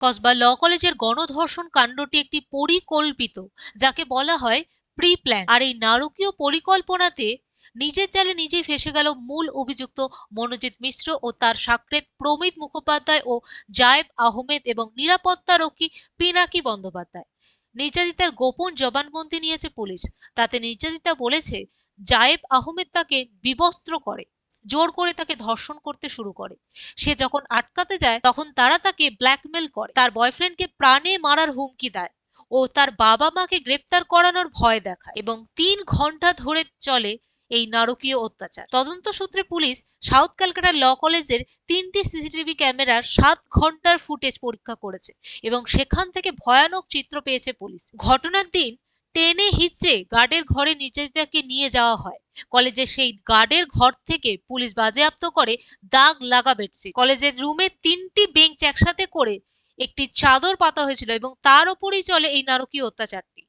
কসবা ল কলেজের গণধর্ষণ কাণ্ডটি একটি পরিকল্পিত, যাকে বলা হয় প্রি প্ল্যান। আর এই নারকীয় পরিকল্পনাতে নিজের জালে নিজেই ফেঁসে গেল মূল অভিযুক্ত মনোজিৎ মিশ্র ও তার সাকরেদ প্রমিত মুখোপাধ্যায় ও জায়েব আহমেদ এবং নিরাপত্তারক্ষী পিনাকি বন্দ্যোপাধ্যায়। নির্যাতিতার গোপন জবানবন্দি নিয়েছে পুলিশ। তাতে নির্যাতিতা বলেছে, জায়েব আহমেদ তাকে বিবস্ত্র করে, জোর করে তাকে ধর্ষণ করতে শুরু করে। সে যখন আটকাতে যায় তখন তারা তাকে ব্ল্যাকমেল করে, তার বয়ফ্রেন্ডকে প্রাণে মারার হুমকি দেয় ও তার বাবা মাকে গ্রেপ্তার করানোর ভয় দেখায় এবং 3 ঘন্টা ধরে চলে এই নারকীয় অত্যাচার। তদন্ত সূত্রে পুলিশ সাউথ ক্যালকাটা ল কলেজের 3টি সিসিটিভি ক্যামেরার 7 ঘন্টার ফুটেজ পরীক্ষা করেছে এবং সেখান থেকে ভয়ানক চিত্র পেয়েছে পুলিশ। ঘটনার দিন টেনে হিচড়ে গার্ডের ঘরে নির্যাতিতাকে নিয়ে যাওয়া হয়। কলেজের সেই গার্ডের ঘর থেকে পুলিশ বাজেয়াপ্ত করে দাগ লাগা বেডশিট। কলেজের রুমে 3টি বেঞ্চ একসাথে করে একটি চাদর পাতা হয়েছিল এবং তার উপরেই চলে এই নারকীয় অত্যাচারটি।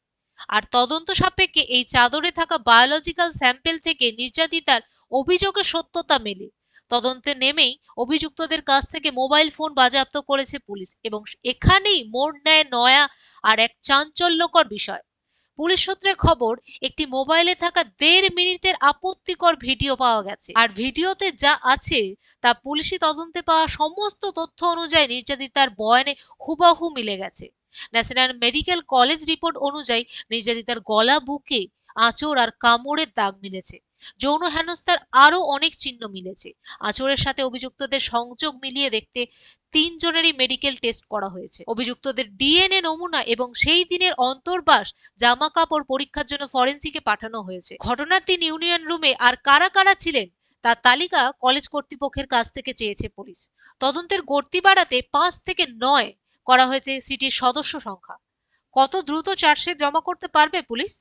আর তদন্ত সাপেক্ষে এই চাদরে থাকা বায়োলজিক্যাল স্যাম্পেল থেকে নির্যাতিতার অভিযোগের সত্যতা মেলে। তদন্তে নেমেই অভিযুক্তদের কাছ থেকে মোবাইল ফোন বাজেয়াপ্ত করেছে পুলিশ এবং এখানেই মোড় নেয় নয়া আর এক চাঞ্চল্যকর বিষয়। পুলিশ সূত্রে খবর, একটি মোবাইলে থাকা 1.5 মিনিটের আপত্তিকর ভিডিও পাওয়া গেছে। আর ভিডিওতে যা আছে তা পুলিশি তদন্তে পাওয়া সমস্ত তথ্য অনুযায়ী নির্যাতিতার বয়ানে হুবহু মিলে গেছে। ন্যাশনাল মেডিকেল কলেজ রিপোর্ট অনুযায়ী নির্যাতিতার গলা, বুকে আঁচড় আর কামড়ের দাগ মিলেছে। যৌন হেনস্থার আরো অনেক চিহ্ন মিলেছে। আঁচড়ের সাথে অভিযুক্তদের সংযোগ মিলিয়ে দেখতে 3 জনেরই মেডিকেল টেস্ট করা হয়েছে। অভিযুক্তদের ডিএনএ নমুনা এবং সেই দিনের অন্তর্বাস, জামা কাপড় পরীক্ষার জন্য ফরেন্সিকে পাঠানো হয়েছে। ঘটনার দিন ইউনিয়ন রুমে আর কারা কারা ছিলেন তার তালিকা কলেজ কর্তৃপক্ষের কাছ থেকে চেয়েছে পুলিশ। তদন্তের গতি বাড়াতে 5 থেকে 9 করা হয়েছে সিটির সদস্য সংখ্যা। কত দ্রুত চার্জশিট জমা করতে পারবে পুলিশ?